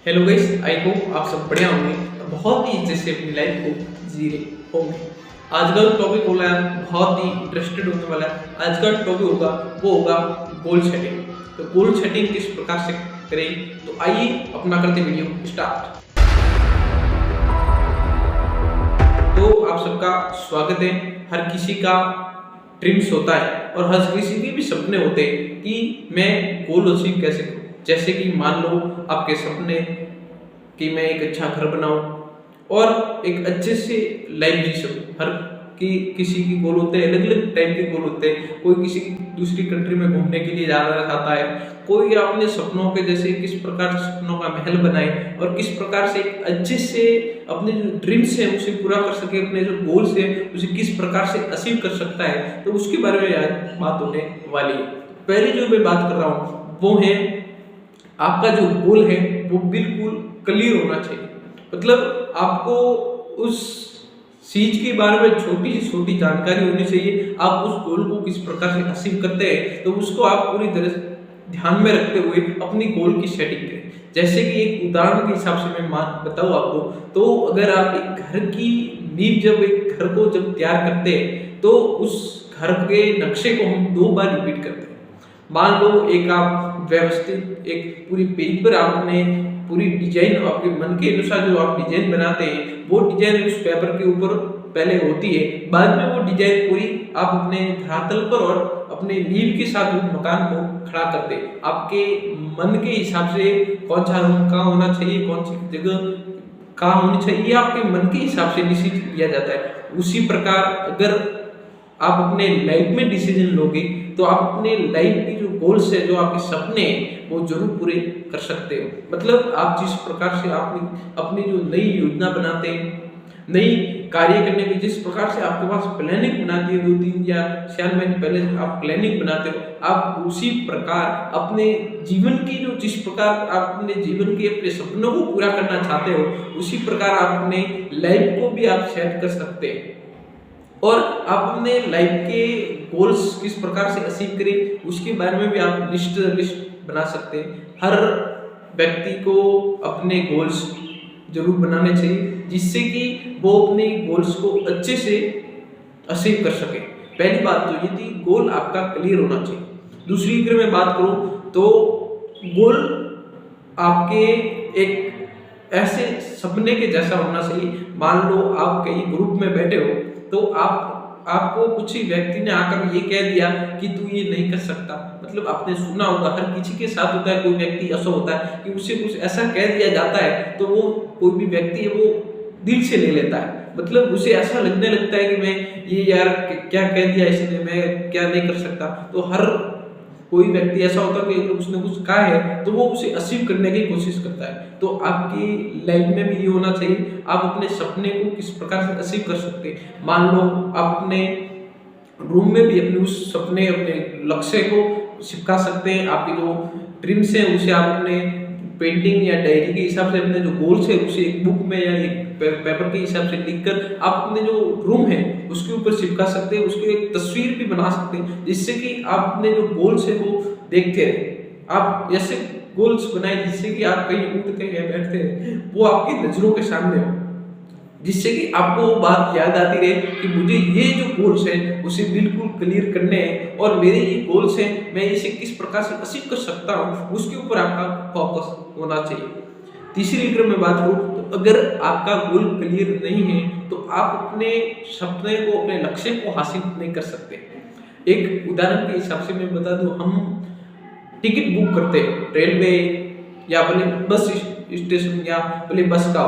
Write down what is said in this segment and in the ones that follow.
Hello guys, I hope आप सब बढ़िया होंगे और बहुत ही अच्छे से अपनी लाइफ को जी रहे होंगे। आज का टॉपिक होगा बहुत ही इंटरेस्टेड होने वाला है। आज का टॉपिक होगा वो होगा गोल सेटिंग। तो गोल सेटिंग किस प्रकार से करें, तो आइए अपना करते वीडियो स्टार्ट। तो आप सबका स्वागत है। हर किसी का ड्रीम्स होता है और हर किसी के भी सपने होते हैं कि मैं गोल अचीव कैसे करूं। जैसे कि मान लो आपके सपने कि मैं एक अच्छा घर बनाऊं और एक अच्छे से लाइफ जी सकूं। हर किसी की गोल होते हैं, अलग अलग टाइप के गोल होते हैं। कोई किसी दूसरी कंट्री में घूमने के लिए जाना चाहता है, कोई अपने सपनों के जैसे किस प्रकार से सपनों का महल बनाए और किस प्रकार से एक अच्छे से अपने जो ड्रीम्स है उसे पूरा कर सके, अपने जो गोल्स है उसे किस प्रकार से अचीव कर सकता है, तो उसके बारे में आज बात होने वाली है। पहले जो मैं बात कर रहा हूँ वो है आपका जो गोल है वो बिल्कुल क्लियर होना चाहिए। मतलब आपको उस चीज के बारे में छोटी से छोटी जानकारी होनी चाहिए। आप उस गोल को किस प्रकार से हासिल करते हैं तो उसको आप पूरी तरह से ध्यान में रखते हुए अपनी गोल की सेटिंग करें। जैसे कि एक उदाहरण के हिसाब से मैं बताऊं आपको, तो अगर आप एक घर की नींव जब एक घर को जब तैयार करते हैं तो उस घर के नक्शे को हम 2 बार रिपीट करते हैं। मान लो एक आप व्यवस्थित एक पूरी पेज पर आपने पूरी डिजाइन आपके मन के अनुसार जो आप डिजाइन बनाते हैं वो डिजाइन उस पेपर के ऊपर पहले होती है, बाद में वो डिजाइन पूरी आप अपने धरातल पर और अपने नींव के साथ उस मकान को खड़ा करते हैं। आपके मन के हिसाब से कौन सा रूम कहाँ होना चाहिए, कौन सी जगह कहाँ होनी चाहिए, आपके मन के हिसाब से निश्चित किया जाता है। उसी प्रकार अगर आप अपने लाइफ में डिसीजन लोगे तो आप अपने लाइफ की जो गोल्स है, जो आपके सपने हैं वो जरूर पूरे कर सकते हो। मतलब आप जिस प्रकार से अपनी जो नई योजना बनाते हैं, नई कार्य करने की जिस प्रकार से आपके पास प्लानिंग बनाती है 2-3 या 4 महीने पहले आप प्लानिंग बनाते हो, आप उसी प्रकार अपने जीवन की जो जिस प्रकार आप अपने जीवन के अपने सपनों को पूरा करना चाहते हो उसी प्रकार आप अपने लाइफ को भी आप सेट कर सकते हैं। और आप अपने लाइफ के गोल्स किस प्रकार से अचीव करें उसके बारे में भी आप लिस्ट बना सकते हैं। हर व्यक्ति को अपने गोल्स जरूर बनाने चाहिए जिससे कि वो अपने गोल्स को अच्छे से अचीव कर सके। पहली बात तो ये थी गोल आपका क्लियर होना चाहिए। दूसरी अगर मैं बात करूं तो गोल आपके एक ऐसे सपने के जैसा होना चाहिए। मान लो आप कहीं ग्रुप में बैठे हो तो आपको कुछ ही व्यक्ति ने आकर ये कह दिया कि तू ये नहीं कर सकता। मतलब आपने सुना होगा, हर किसी के साथ होता है, कोई व्यक्ति ऐसा होता है कि उसे कुछ ऐसा कह दिया जाता है तो वो कोई भी व्यक्ति है वो दिल से ले लेता है। मतलब उसे ऐसा लगने लगता है कि मैं ये यार क्या कह दिया इसने, मैं क्या नहीं कर सकता। तो हर कोई व्यक्ति ऐसा होता है कि अगर उसने कुछ कहा है तो वो उसे अचीव करने की कोशिश करता है। तो आपकी लाइफ में भी ये होना चाहिए, आप अपने सपने को किस प्रकार से अचीव कर सकते हैं। मान लो आप अपने रूम में भी अपने उस सपने अपने लक्ष्य को चिपका सकते हैं। आपके जो ड्रीम्स हैं उसे आप अपने पेंटिंग या डायरी के हिसाब से अपने जो गोल्स है उसे एक बुक में या एक पेपर के हिसाब से लिखकर आप अपने जो रूम है उसके ऊपर चिपका सकते हैं। उसकी एक तस्वीर भी बना सकते हैं जिससे कि आप अपने जो गोल्स है वो देखते रहे। आप ऐसे गोल्स बनाए जिससे कि आप कहीं उठते हैं बैठते हैं वो आपकी नजरों के सामने हो, जिससे कि आपको वो बात याद आती रहे कि मुझे ये जो गोल्स है उसे बिल्कुल क्लियर करने हैं और मेरे ये गोल्स हैं मैं इसे किस प्रकार से अचीव कर सकता हूँ, उसके ऊपर आपका फोकस होना चाहिए। तीसरी अगर मैं बात करूँ तो अगर आपका गोल क्लियर नहीं है तो आप अपने सपने को अपने लक्ष्य को हासिल नहीं कर सकते। एक उदाहरण के हिसाब से मैं बता दूं, हम टिकट बुक करते हैं रेलवे या अपने बस स्टेशन या अपने बस का।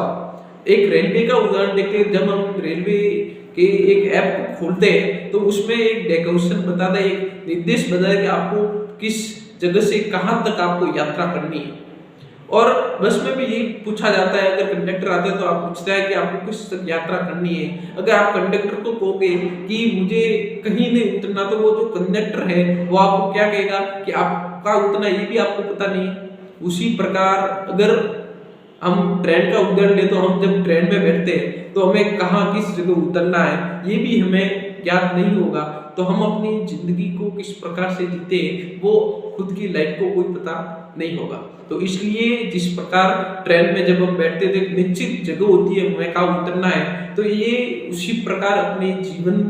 एक रेलवे का उदाहरण देखते हैं, जब हम रेलवे के एक ऐप खोलते हैं तो उसमें एक डेकोरेशन बताता है, एक निर्देश बताता है कि आपको किस जगह से कहाँ तक आपको यात्रा करनी है। और बस में भी यही पूछा जाता है, अगर कंडक्टर आता है तो आप पूछता है कि आपको किस तक यात्रा करनी है। अगर आप कंडक्टर को कहोगे कि मुझे कहीं नहीं उतरना तो वो जो कंडक्टर है वो आपको क्या कहेगा कि आपका उतना ये भी आपको पता नहीं। उसी प्रकार अगर हम ट्रेन का उदाहरण ले तो हम जब ट्रेन में बैठते हैं तो हमें कहाँ किस जगह उतरना है ये भी हमें ज्ञात नहीं होगा। तो हम अपनी जिंदगी को किस प्रकार से जीते वो खुद की लाइफ को कोई पता नहीं होगा। तो इसलिए जिस प्रकार ट्रेन में जब हम बैठते थे निश्चित जगह होती है हमें कहाँ उतरना है, तो ये उसी प्रकार अपने जीवन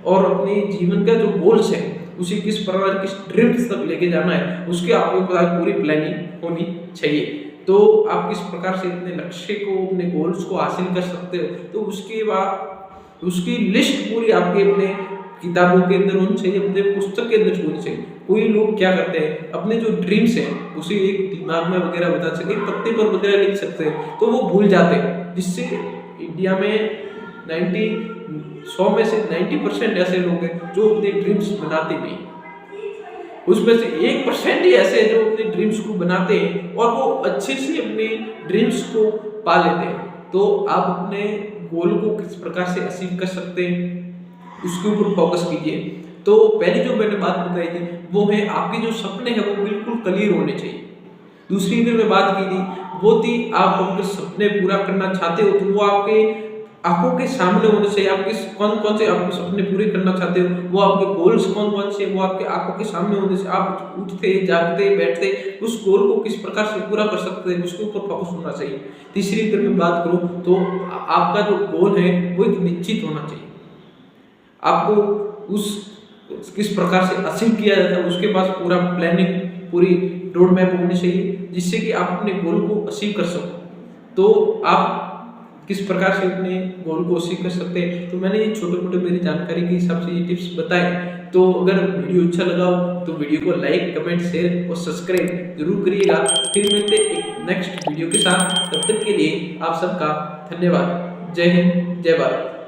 और अपने जीवन का जो गोल्स है उसे किस प्रकार किस ड्रीम्स तक लेके जाना है उसके आपके पास पूरी प्लानिंग होनी चाहिए। तो आप किस प्रकार से अपने लक्ष्य को अपने गोल्स को हासिल कर सकते हो, तो उसके बाद उसकी लिस्ट पूरी आपके अपने किताबों के अंदर होनी चाहिए, अपने पुस्तक के अंदर होनी चाहिए। कोई लोग क्या करते हैं अपने जो ड्रीम्स हैं उसे एक दिमाग में वगैरह बता सके पत्ते पर वगैरह लिख सकते हैं तो वो भूल जाते हैं, जिससे इंडिया में 100 में से 90% ऐसे लोग हैं जो अपने ड्रीम्स बनाते नहीं, उसमें से 1% ही ऐसे हैं जो अपने ड्रीम्स को बनाते हैं और वो अच्छे से अपने ड्रीम्स को पा लेते हैं। तो आप अपने गोल को किस प्रकार से अचीव कर सकते हैं उसके ऊपर फोकस कीजिए। तो पहली जो मैंने बात बताई थी वो है आपके जो सपने हैं वो बिल्कुल क्लियर होने चाहिए। दूसरी जो मैं बात की थी वो थी आप अपने सपने पूरा करना चाहते हो तो वो आपके आंखों के सामने होने चाहिए। आप किस कौन कौन से आपके सपने पूरे करना चाहते हो, वो आपके गोल्स कौन कौन से वो आपके आंखों के सामने होने से आप उठते जागते बैठते उस गोल को किस प्रकार से पूरा कर सकते हैं उसके ऊपर फोकस होना चाहिए। तीसरी अगर मैं बात करूं तो आपका जो गोल है वो एक निश्चित होना चाहिए, आपको उस किस प्रकार से अचीव किया जाता है उसके पास पूरा प्लानिंग पूरी रोड मैप होनी चाहिए जिससे कि आप अपने गोल को अचीव कर सको। तो आप किस प्रकार से अपने गोल को अचीव कर सकते हैं, तो मैंने ये छोटे मोटे मेरी जानकारी के हिसाब से ये टिप्स बताए। तो अगर वीडियो अच्छा लगा हो तो वीडियो को लाइक कमेंट शेयर और सब्सक्राइब जरूर करिएगा। फिर मिलते एक नेक्स्ट वीडियो के साथ, तब तक के लिए आप सबका धन्यवाद। जय हिंद जय भारत।